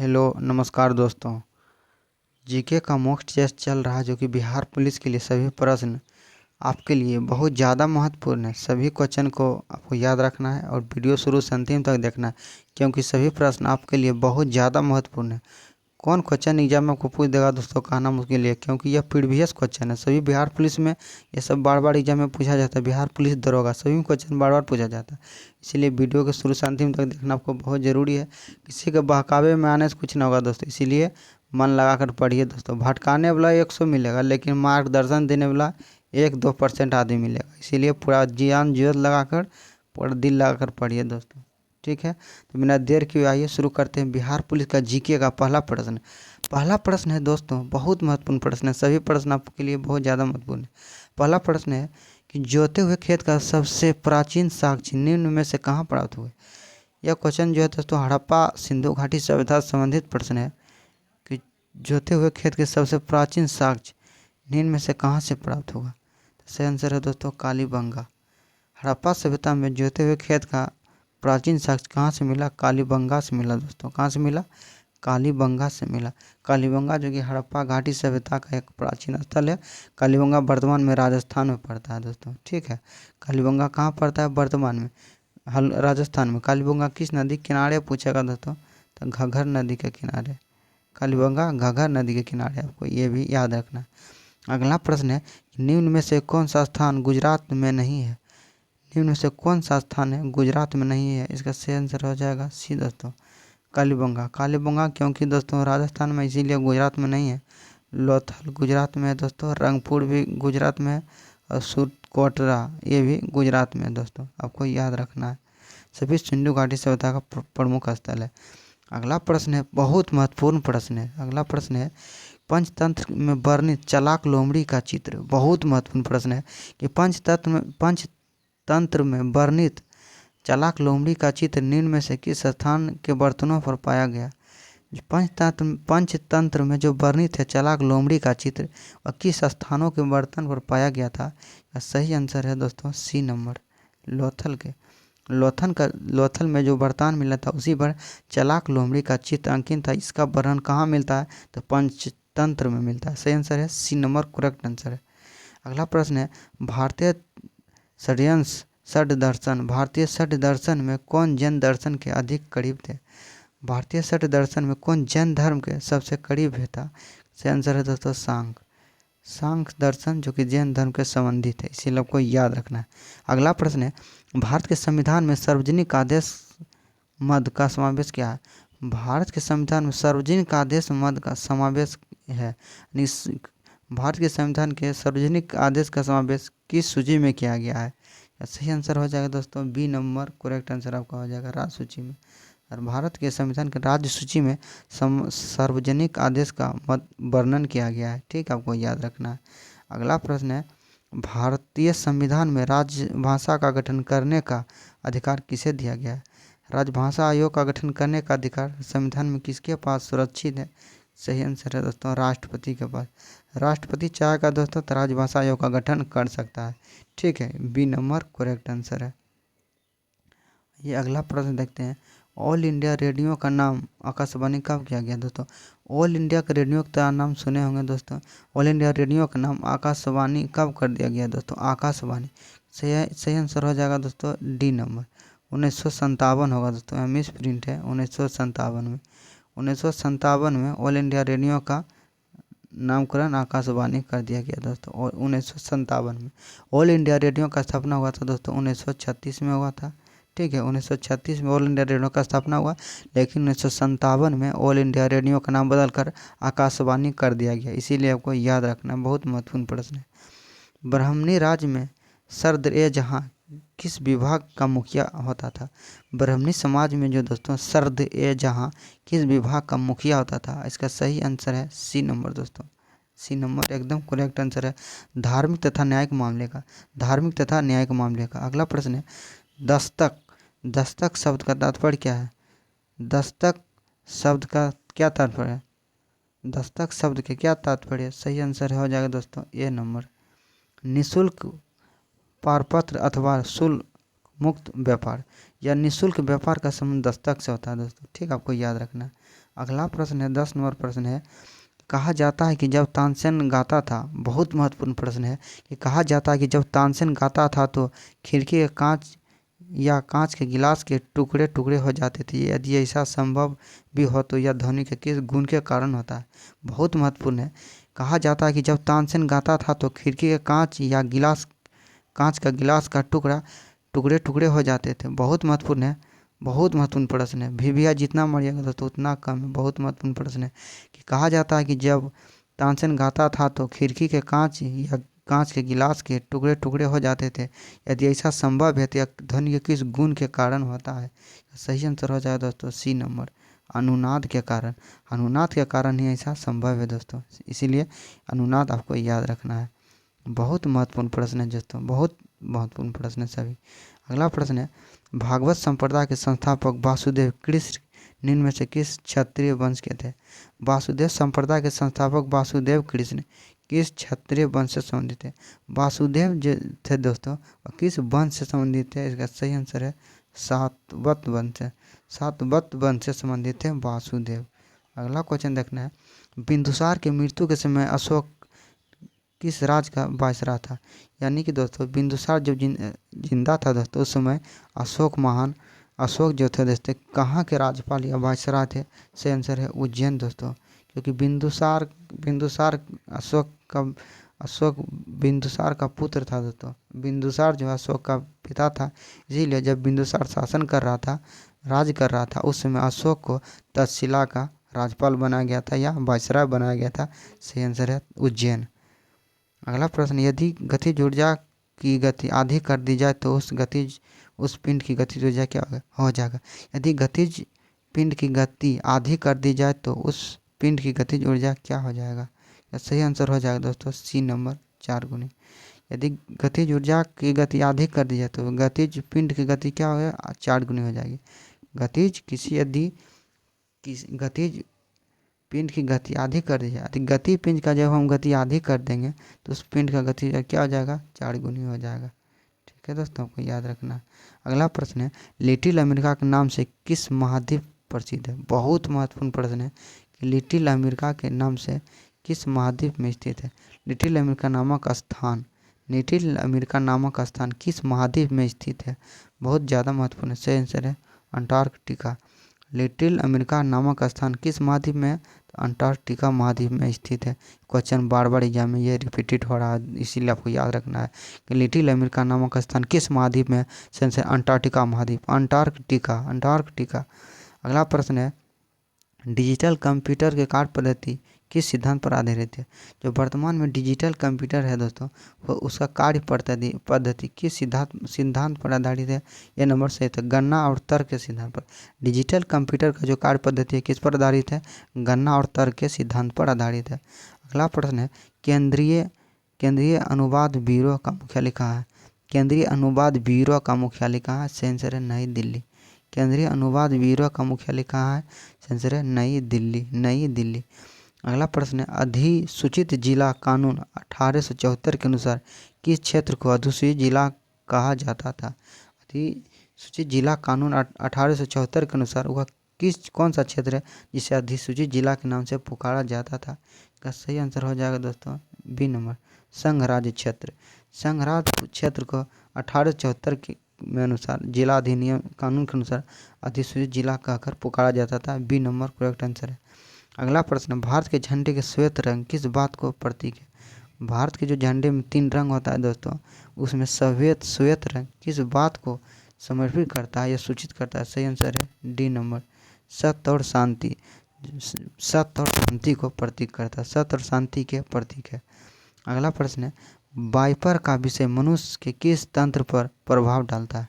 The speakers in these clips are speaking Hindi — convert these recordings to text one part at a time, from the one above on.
हेलो नमस्कार दोस्तों। जीके का मॉक टेस्ट चल रहा है जो कि बिहार पुलिस के लिए सभी प्रश्न आपके लिए बहुत ज़्यादा महत्वपूर्ण है। सभी क्वेश्चन को आपको याद रखना है और वीडियो शुरू से अंतिम तक देखना है, क्योंकि सभी प्रश्न आपके लिए बहुत ज़्यादा महत्वपूर्ण है। कौन क्वेश्चन एग्जाम में आपको पूछ देगा दोस्तों, कहना मुश्किल है, क्योंकि यह प्रीवियस क्वेश्चन है। सभी बिहार पुलिस में ये सब बार बार एग्जाम में पूछा जाता है। बिहार पुलिस दरोगा सभी में क्वेश्चन बार बार पूछा जाता है, इसीलिए वीडियो के शुरू से अंतिम तक देखना आपको बहुत ज़रूरी है। किसी के बहकावे में आने से कुछ ना होगा दोस्तों, इसीलिए मन लगा कर पढ़िए दोस्तों। भटकाने वाला 100 मिलेगा, लेकिन मार्गदर्शन देने वाला 1-2% आदमी मिलेगा, इसीलिए पूरा जान जोर लगा कर पूरा दिल लगा कर पढ़िए दोस्तों। ठीक है, तो बिना देर किए आइए शुरू करते हैं। बिहार पुलिस का जीके का पहला प्रश्न है दोस्तों, बहुत महत्वपूर्ण प्रश्न है। सभी प्रश्न आपके लिए बहुत ज़्यादा महत्वपूर्ण है। पहला प्रश्न है कि जोते हुए खेत का सबसे प्राचीन साक्ष्य निम्न में से कहाँ प्राप्त हुए। यह क्वेश्चन जो है दोस्तों हड़प्पा सिंधु घाटी सभ्यता से संबंधित प्रश्न है कि जोते हुए खेत के सबसे प्राचीन साक्ष्य निम्न में से कहाँ से प्राप्त होगा। तो सही आंसर है दोस्तों कालीबंगा। हड़प्पा सभ्यता में जोते हुए खेत का प्राचीन साक्ष्य कहाँ से मिला, कालीबंगा से मिला दोस्तों। कहाँ से मिला, कालीबंगा से मिला। कालीबंगा जो कि हड़प्पा घाटी सभ्यता का एक प्राचीन स्थल है। कालीबंगा वर्तमान में राजस्थान में पड़ता है दोस्तों। ठीक है, कालीबंगा कहाँ पड़ता है, वर्तमान में राजस्थान में। कालीबंगा किस नदी के किनारे पूछेगा दोस्तों, तो घग्गर नदी के किनारे। कालीबंगा घग्गर नदी के किनारे, आपको ये भी याद रखना है। अगला प्रश्न है निम्न में से कौन सा स्थान गुजरात में नहीं है। निम्न में से कौन सा स्थान है गुजरात में नहीं है। इसका सही आंसर हो जाएगा सी दोस्तों कालीबंगा। कालीबंगा क्योंकि दोस्तों राजस्थान में, इसीलिए गुजरात में नहीं है। लोथल गुजरात में है दोस्तों, रंगपुर भी गुजरात में है, और सूरकोटरा ये भी गुजरात में है दोस्तों, आपको याद रखना है। सभी सिंधु घाटी सभ्यता का प्रमुख स्थल है। अगला प्रश्न है बहुत महत्वपूर्ण प्रश्न है। अगला प्रश्न है पंचतंत्र में वर्णित चलाक लोमड़ी का चित्र। बहुत महत्वपूर्ण प्रश्न है कि पंचतंत्र में वर्णित चलाक लोमड़ी का चित्र निम्न में से किस स्थान के बर्तनों पर पाया गया। पंचतंत्र में जो वर्णित है चलाक लोमड़ी का चित्र वह किस स्थानों के बर्तन पर पाया गया था। सही आंसर है दोस्तों सी नंबर लोथल के। लोथल में जो बर्तन मिला था उसी पर चलाक लोमड़ी का चित्र अंकित था। इसका वर्णन कहाँ मिलता है, तो पंचतंत्र में मिलता है। सही आंसर है सी नंबर करेक्ट आंसर है। अगला प्रश्न है भारतीय षड् दर्शन में कौन जैन दर्शन के अधिक करीब थे। भारतीय षड् दर्शन में कौन जैन धर्म के सबसे करीब है था। सही आंसर है दोस्तों सांख्य दर्शन, जो कि जैन धर्म के संबंधित है, इसीलिए आपको याद रखना है। अगला प्रश्न है भारत के संविधान में सार्वजनिक आदेश मद का समावेश क्या है। भारत के संविधान में सार्वजनिक आदेश मद का समावेश है। भारत के संविधान के सार्वजनिक आदेश का समावेश किस सूची में किया गया है। सही आंसर हो जाएगा दोस्तों बी नंबर करेक्ट आंसर आपका हो जाएगा राज्य सूची में। और भारत के संविधान के राज्य सूची में सार्वजनिक आदेश का मत वर्णन किया गया है। ठीक, आपको याद रखना है। अगला प्रश्न है भारतीय संविधान में राजभाषा का गठन करने का अधिकार किसे दिया गया है। राजभाषा आयोग का गठन करने का अधिकार संविधान में किसके पास सुरक्षित है। सही आंसर है दोस्तों राष्ट्रपति के पास। राष्ट्रपति चाहेगा दोस्तों तो राजभाषा आयोग का गठन कर सकता है। ठीक है, बी नंबर करेक्ट आंसर है। ये अगला प्रश्न देखते हैं ऑल इंडिया रेडियो का नाम आकाशवाणी कब किया गया दोस्तों। ऑल इंडिया के रेडियो का नाम सुने होंगे दोस्तों। ऑल इंडिया रेडियो का नाम आकाशवाणी कब कर दिया गया दोस्तों, आकाशवाणी। सही आंसर हो जाएगा दोस्तों डी नंबर 1957 होगा दोस्तों। मिस प्रिंट है 1957 में। 1957 में ऑल इंडिया रेडियो का नामकरण आकाशवाणी कर दिया गया दोस्तों। और 1957 में ऑल इंडिया रेडियो का स्थापना हुआ था दोस्तों 1936 में हुआ था। ठीक है, 1936 में ऑल इंडिया रेडियो का स्थापना हुआ, लेकिन 1957 में ऑल इंडिया रेडियो का नाम बदलकर आकाशवाणी कर दिया गया, इसीलिए आपको याद रखना बहुत महत्वपूर्ण प्रश्न है। ब्राह्मणी राज्य में सद्र-ए-जहाँ किस विभाग का मुखिया होता था। ब्राह्मणी समाज में जो दोस्तों सद्र-ए-जहाँ किस विभाग का मुखिया होता था। इसका सही आंसर है सी नंबर दोस्तों, सी नंबर एकदम करेक्ट आंसर है धार्मिक तथा न्यायिक मामले का। अगला प्रश्न है दस्तक शब्द का तात्पर्य क्या है। दस्तक शब्द का क्या तात्पर्य है, दस्तक शब्द के क्या तात्पर्य है। सही आंसर हो जाएगा दोस्तों ए नंबर निःशुल्क पारपत्र अथवा शुल्क मुक्त व्यापार या निःशुल्क व्यापार का संबंध दस्तक से होता है दोस्तों। ठीक, आपको याद रखना है। अगला प्रश्न है 10 नंबर प्रश्न है, कहा जाता है कि जब तानसेन गाता था, बहुत महत्वपूर्ण प्रश्न है कि कहा जाता है कि जब तानसेन गाता था तो खिड़की के कांच या कांच के गिलास के टुकड़े टुकड़े हो जाते थे। यदि ऐसा संभव भी हो तो यह ध्वनि के किस गुण के कारण होता है? बहुत महत्वपूर्ण है। कहा जाता है कि जब तानसेन गाता था तो खिड़की के कांच या कांच का गिलास का टुकड़े टुकड़े हो जाते थे। बहुत महत्वपूर्ण है, बहुत महत्वपूर्ण प्रश्न है। भी भैया जितना मरिएगा दोस्तों उतना कम है। बहुत महत्वपूर्ण प्रश्न है कि कहा जाता है कि जब तानसेन गाता था तो खिड़की के कांच या कांच के गिलास के टुकड़े टुकड़े हो जाते थे। यदि ऐसा संभव है तो यह ध्वनि के किस गुण के कारण होता है? सही आंसर हो जाएगा दोस्तों सी नंबर, अनुनाद के कारण। अनुनाद के कारण ही ऐसा संभव है दोस्तों, इसीलिए अनुनाद आपको याद रखना है। बहुत महत्वपूर्ण प्रश्न है दोस्तों, बहुत महत्वपूर्ण प्रश्न है सभी। अगला प्रश्न है, भागवत संप्रदाय के संस्थापक वासुदेव कृष्ण निम्न में से किस क्षत्रिय वंश के थे? वासुदेव संप्रदाय के संस्थापक वासुदेव कृष्ण किस क्षत्रिय वंश से संबंधित थे? वासुदेव जो थे दोस्तों किस वंश से संबंधित थे? इसका सही आंसर है सातवत वंश से। सातवत वंश से संबंधित थे वासुदेव। अगला क्वेश्चन देखना है, बिंदुसार की मृत्यु के समय अशोक किस राज का वायसराय था? यानी कि दोस्तों बिंदुसार जब जिंदा था दोस्तों उस समय अशोक जो थे दोस्तों कहाँ के राज्यपाल या वायसराय थे? सही आंसर है उज्जैन दोस्तों, क्योंकि बिंदुसार अशोक बिंदुसार का पुत्र था दोस्तों। बिंदुसार जो अशोक का पिता था, इसीलिए जब बिंदुसार शासन कर रहा था, राज कर रहा था, उस समय अशोक को तक्षशिला का राज्यपाल बनाया गया था या वायसराय बनाया गया था। सही आंसर है उज्जैन। अगला प्रश्न, यदि गतिज ऊर्जा की गति आधी कर दी जाए तो उस पिंड की गतिज ऊर्जा क्या हो जाएगा? यदि गतिज पिंड की गति आधी कर दी जाए तो उस पिंड की गतिज ऊर्जा क्या हो जाएगा? सही आंसर हो जाएगा दोस्तों सी नंबर 4 गुनी। यदि गतिज ऊर्जा की गति आधी कर दी जाए तो गतिज पिंड की गति क्या होगा? 4 गुनी हो जाएगी। गतिज पिंड की गति आधी कर दी जाए, गति पिंड का जब हम गति आधी कर देंगे तो उस पिंड का गति क्या हो जाएगा? 4 गुनी हो जाएगा। ठीक है दोस्तों, आपको याद रखना। अगला प्रश्न है, लिटिल अमेरिका के नाम से किस महाद्वीप प्रसिद्ध है? बहुत महत्वपूर्ण प्रश्न है कि लिटिल अमेरिका के नाम से किस महाद्वीप में स्थित है? लिटिल अमेरिका नामक स्थान किस महाद्वीप में स्थित है? बहुत ज़्यादा महत्वपूर्ण है। सही आंसर है अंटार्कटिका। लिटिल अमेरिका नामक स्थान किस महाद्वीप में है? तो अंटार्कटिका महाद्वीप में स्थित है। क्वेश्चन बार बार एग्जाम में ये रिपीटेड हो रहा है, इसीलिए आपको याद रखना है कि लिटिल अमेरिका नामक स्थान किस महाद्वीप में है? सही आंसर अंटार्कटिका महाद्वीप, अंटार्कटिका। अगला प्रश्न है, डिजिटल कंप्यूटर के कार्य पद्धति किस सिद्धांत पर आधारित है? जो वर्तमान में डिजिटल कंप्यूटर है दोस्तों वो उसका कार्य पद्धति किस सिद्धांत पर आधारित है? यह नंबर सही था, गणना और तर्क के सिद्धांत पर। डिजिटल कंप्यूटर का जो कार्य पद्धति है किस पर आधारित है? गणना और तर्क के सिद्धांत पर आधारित है। अगला प्रश्न है, केंद्रीय अनुवाद ब्यूरो का मुख्यालय कहाँ है? केंद्रीय अनुवाद ब्यूरो का मुख्यालय कहाँ है? सही आंसर है नई दिल्ली। केंद्रीय अनुवाद ब्यूरो का मुख्यालय कहाँ है? सही आंसर है नई दिल्ली। अगला प्रश्न है, अधिसूचित जिला कानून 1874 के अनुसार किस क्षेत्र को अधिसूचित जिला कहा जाता था? अधिसूचित जिला कानून 1874 के अनुसार वह कौन सा क्षेत्र है जिसे अधिसूचित जिला के नाम से पुकारा जाता था? इसका सही आंसर हो जाएगा दोस्तों बी नंबर, संघराज्य क्षेत्र। संघराज्य क्षेत्र को 1874 के में अनुसार जिला अधिनियम कानून के अनुसार अधिसूचित जिला कहकर पुकारा जाता था। बी नंबर करेक्ट आंसर है। अगला प्रश्न, भारत के झंडे के श्वेत रंग किस बात को प्रतीक है? भारत के जो झंडे में 3 रंग होता है दोस्तों उसमें श्वेत रंग किस बात को समर्पित करता है या सूचित करता है? सही आंसर है डी नंबर, सत्य और शांति को प्रतीक करता है, सत्य और शांति के प्रतीक है। अगला प्रश्न है, वाइपर का विषय मनुष्य के किस तंत्र पर प्रभाव डालता है?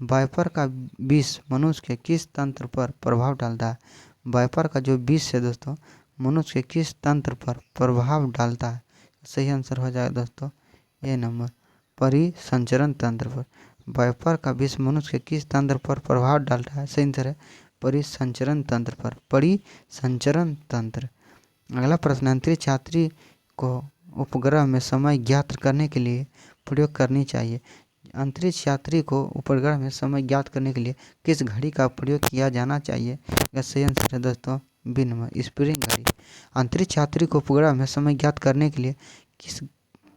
वाइपर का विष मनुष्य के किस तंत्र पर प्रभाव डालता है? वाइपर का जो विष है दोस्तों मनुष्य के किस तंत्र पर प्रभाव डालता है? सही आंसर हो जाएगा दोस्तों ए नंबर, परिसंचरण तंत्र पर। वाइपर का विष मनुष्य के किस तंत्र पर प्रभाव डालता है? सही आंसर है परिसंचरण तंत्र पर, परिसंचरण तंत्र। अगला प्रश्न, अंतरिक्ष यात्री को उपग्रह में समय ज्ञात करने के लिए प्रयोग करनी चाहिए। अंतरिक्ष यात्री को उपग्रह में समय ज्ञात करने के लिए किस घड़ी का प्रयोग किया जाना चाहिए? इसका सही आंसर है दोस्तों बी नंबर स्प्रिंग घड़ी। अंतरिक्ष यात्री को उपग्रह में समय ज्ञात करने के लिए किस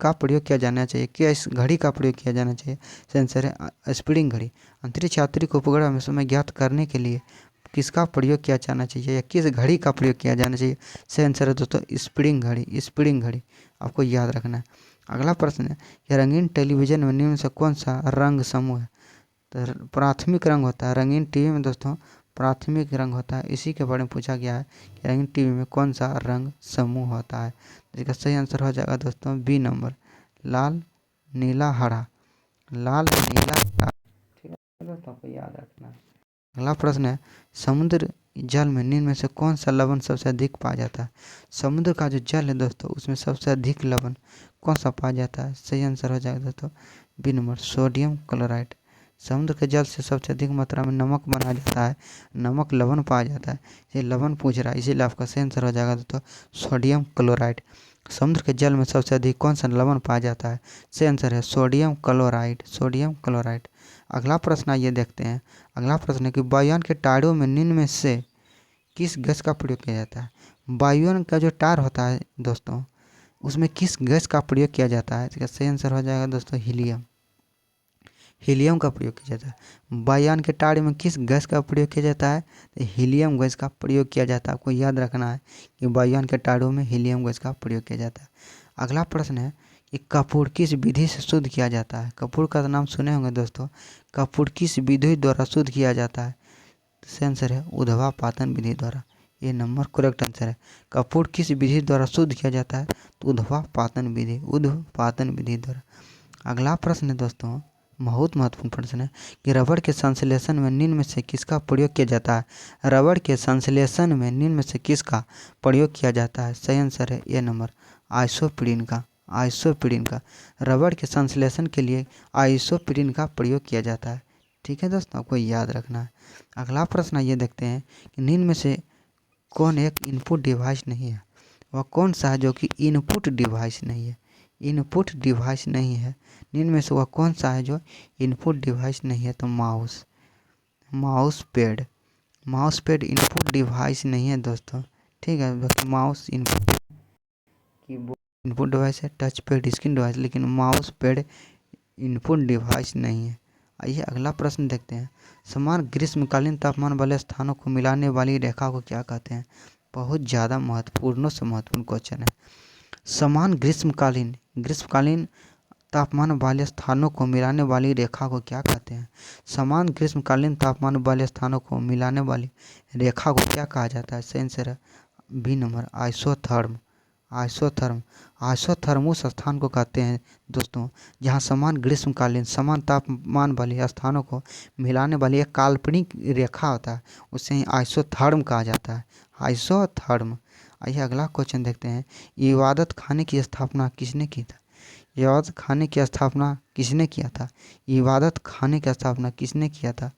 का प्रयोग किया जाना चाहिए? क्या इस घड़ी का प्रयोग किया जाना चाहिए? सही आंसर है स्प्रिंग घड़ी। अंतरिक्ष यात्री को उपग्रह में समय ज्ञात करने के लिए किसका प्रयोग किया जाना चाहिए या किस घड़ी का प्रयोग किया जाना चाहिए? सही आंसर है दोस्तों स्प्रिंग घड़ी। स्प्रिंग घड़ी आपको याद रखना है। अगला प्रश्न है कि रंगीन टेलीविजन में निम्न से कौन सा रंग समूह है? तो प्राथमिक रंग होता है रंगीन टीवी में दोस्तों, प्राथमिक रंग होता है। इसी के बारे में पूछा गया है कि रंगीन टीवी में कौन सा रंग समूह होता है? इसका सही आंसर हो जाएगा दोस्तों बी नंबर लाल नीला हरा। लाल नीला हरा, ठीक है दोस्तों, आपको याद रखना है। अगला प्रश्न है समुद्र जल में निम्न में से कौन सा लवण सबसे अधिक पाया जाता है? समुद्र का जो जल है दोस्तों उसमें सबसे अधिक लवण कौन सा पाया जाता है? सही आंसर हो जाएगा दोस्तों बी नंबर सोडियम क्लोराइड। समुद्र के जल से सबसे अधिक मात्रा में नमक बनाया जाता है, नमक लवण पाया जाता है। ये लवण पूछ रहा है इसीलिए आपका सही आंसर हो जाएगा दोस्तों सोडियम क्लोराइड। समुद्र के जल में सबसे अधिक कौन सा लवण पाया जाता है? सही आंसर है सोडियम क्लोराइड। Sodium chloride. अगला प्रश्न आइए देखते हैं। अगला प्रश्न है कि वायुयान के टायरों में निम्न में से किस गैस का प्रयोग किया जाता है? वायुयान का जो टायर होता है दोस्तों उसमें किस गैस का प्रयोग किया जाता है? इसका सही आंसर हो जाएगा दोस्तों हीलियम। हीलियम का प्रयोग किया जाता है। वायुयान के टायर में किस गैस का प्रयोग किया जाता है? तो हीलियम गैस का प्रयोग किया जाता है। आपको याद रखना है कि वायुयान के टायरों में हीलियम गैस का प्रयोग किया जाता है। अगला प्रश्न है कि कपूर किस विधि से शुद्ध किया जाता है? कपूर का नाम सुने होंगे दोस्तों। कपूर किस विधि द्वारा शुद्ध किया जाता है? सही आंसर है ऊर्ध्वापातन विधि द्वारा। ये नंबर करेक्ट आंसर है। कपूर किस विधि द्वारा शुद्ध किया जाता है? तो ऊर्ध्वापातन विधि, ऊर्ध्वपातन विधि द्वारा। अगला प्रश्न है दोस्तों बहुत महत्वपूर्ण प्रश्न है कि रबड़ के संश्लेषण में निम्न में से किसका प्रयोग किया जाता है? रबड़ के संश्लेषण में निम्न में से किसका प्रयोग किया जाता है? सही आंसर है ए नंबर आइसोप्रीन का। आइसोप्रीन का रबड़ के संश्लेषण के लिए आइसोप्रीन का प्रयोग किया जाता है। ठीक है दोस्तों, आपको याद रखना है। अगला प्रश्न ये देखते हैं कि निम्न में से कौन एक इनपुट डिवाइस नहीं है? वह कौन सा है जो कि इनपुट डिवाइस नहीं है? इनपुट डिवाइस नहीं है। निम्न में से वह कौन सा है जो इनपुट डिवाइस नहीं है? तो mouse, mouse pad. Mouse pad input device नहीं है दोस्तों। ठीक है, mouse input, keyboard input device है, टच पैड स्क्रीन डिवाइस, लेकिन माउस पैड इनपुट डिवाइस नहीं है। आइए अगला प्रश्न देखते हैं। समान ग्रीष्मकालीन तापमान वाले स्थानों को मिलाने वाली रेखा को क्या कहते हैं? बहुत ज़्यादा महत्वपूर्ण से महत्वपूर्ण क्वेश्चन है। समान ग्रीष्मकालीन तापमान वाले स्थानों को मिलाने वाली रेखा को क्या कहते हैं? समान ग्रीष्मकालीन तापमान वाले स्थानों को मिलाने वाली रेखा को क्या कहा जाता है? सही आंसर है B number isotherm. Isotherm, isotherm उस स्थान को कहते हैं दोस्तों जहां समान ग्रीष्मकालीन समान तापमान वाले स्थानों को मिलाने वाली एक काल्पनिक रेखा होता है, उसे ही आइसोथर्म कहा जाता है। आइसोथर्म। आइए अगला क्वेश्चन देखते हैं। इबादत खाने की स्थापना किसने की था? इबादत खाने की स्थापना किसने किया था? इबादत खाने की स्थापना किसने किया था?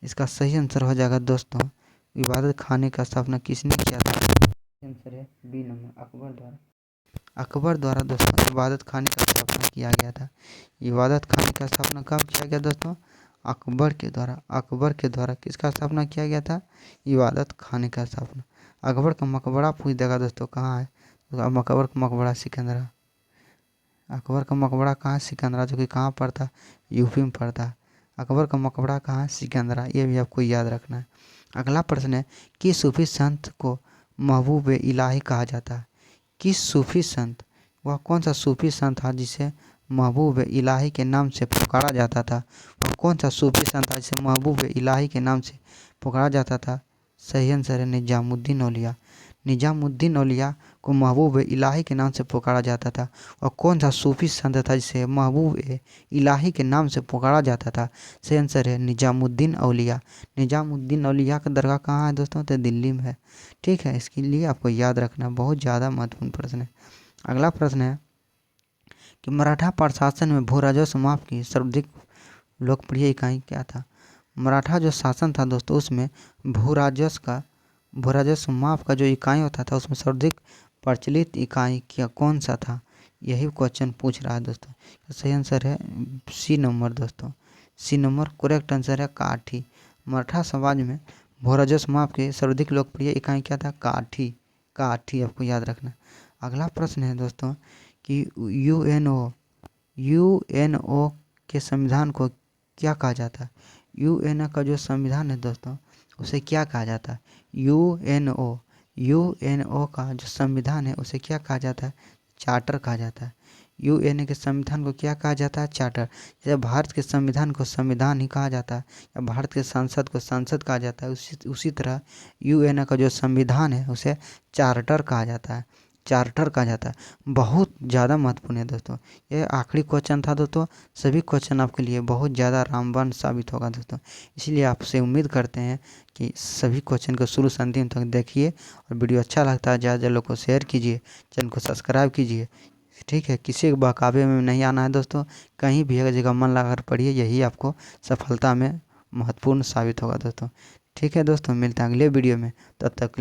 इसका सही आंसर हो जाएगा दोस्तों इबादत खाने की स्थापना किसने किया था? आंसर है बी नंबर अकबर द्वारा। अकबर द्वारा दोस्तों इबादत खाने का स्थापना किया गया था। इबादत खाने का स्थापना कब किया गया दोस्तों? अकबर के द्वारा। अकबर के द्वारा किसका स्थापना किया गया था? इबादत खाने का स्थापना। अकबर का मकबरा पूछ देगा दोस्तों कहाँ है? तो अकबर का मकबरा सिकंदरा। अकबर का मकबरा कहाँ है? सिकंदरा, जो कि कहाँ पड़ता? यूपी में पड़ता है। अकबर का मकबरा कहाँ है? सिकंदरा। ये भी आपको याद रखना है। अगला प्रश्न है किस सूफी संत को महबूब इलाही कहा जाता है? किस सूफी संत, वह कौन सा सूफी संत था जिसे महबूब इलाही के नाम से पुकारा जाता था? वह कौन सा सूफी संत था जिसे महबूब इलाही के नाम से पुकारा जाता था? सही आंसर है निजामुद्दीन औलिया। निजामुद्दीन औलिया को महबूब इलाही के नाम से पुकारा जाता था। और कौन सा सूफी संत था जिसे महबूब इलाही के नाम से पुकारा जाता था? सही आंसर है निजामुद्दीन औलिया। निजामुद्दीन औलिया का दरगाह कहाँ है दोस्तों? तो दिल्ली में है। ठीक है, इसके लिए आपको याद रखना, बहुत ज़्यादा महत्वपूर्ण प्रश्न है। अगला प्रश्न है कि मराठा प्रशासन में भू राजस्व माप की सर्वाधिक लोकप्रिय इकाई क्या था? मराठा जो शासन था दोस्तों उसमें भू राजस्व माप का जो इकाई होता था उसमें सर्वाधिक प्रचलित इकाई क्या कौन सा था? यही क्वेश्चन पूछ रहा है दोस्तों। सही आंसर है सी नंबर दोस्तों। सी नंबर करेक्ट आंसर है काठी। मराठा समाज में भोराजस माप की सर्वाधिक लोकप्रिय इकाई क्या था? काठी। काठी आपको याद रखना। अगला प्रश्न है दोस्तों कि यूएनओ के संविधान को क्या कहा जाता है? यूएनओ का जो संविधान है दोस्तों उसे क्या कहा जाता है? यूएनओ का जो संविधान है उसे क्या कहा जाता है? चार्टर कहा जाता है। यूएनओ के संविधान को क्या कहा जाता है? चार्टर। जैसे भारत के संविधान को संविधान ही कहा जाता है या भारत के संसद को संसद कहा जाता है, उसी तरह यूएनओ का जो संविधान है उसे चार्टर कहा जाता है। चार्टर कहा जाता है। बहुत ज़्यादा महत्वपूर्ण है दोस्तों। यह आखिरी क्वेश्चन था दोस्तों। सभी क्वेश्चन आपके लिए बहुत ज़्यादा रामबाण साबित होगा दोस्तों। इसलिए आपसे उम्मीद करते हैं कि सभी क्वेश्चन को शुरू से अंतिम तक देखिए और वीडियो अच्छा लगता है ज़्यादा लोग को शेयर कीजिए, चैनल को सब्सक्राइब कीजिए। ठीक है, किसी के बहकावे में नहीं आना है दोस्तों। कहीं भी एक जगह मन लगाकर पढ़िए, यही आपको सफलता में महत्वपूर्ण साबित होगा दोस्तों। ठीक है दोस्तों, मिलते हैं अगले वीडियो में। तब तक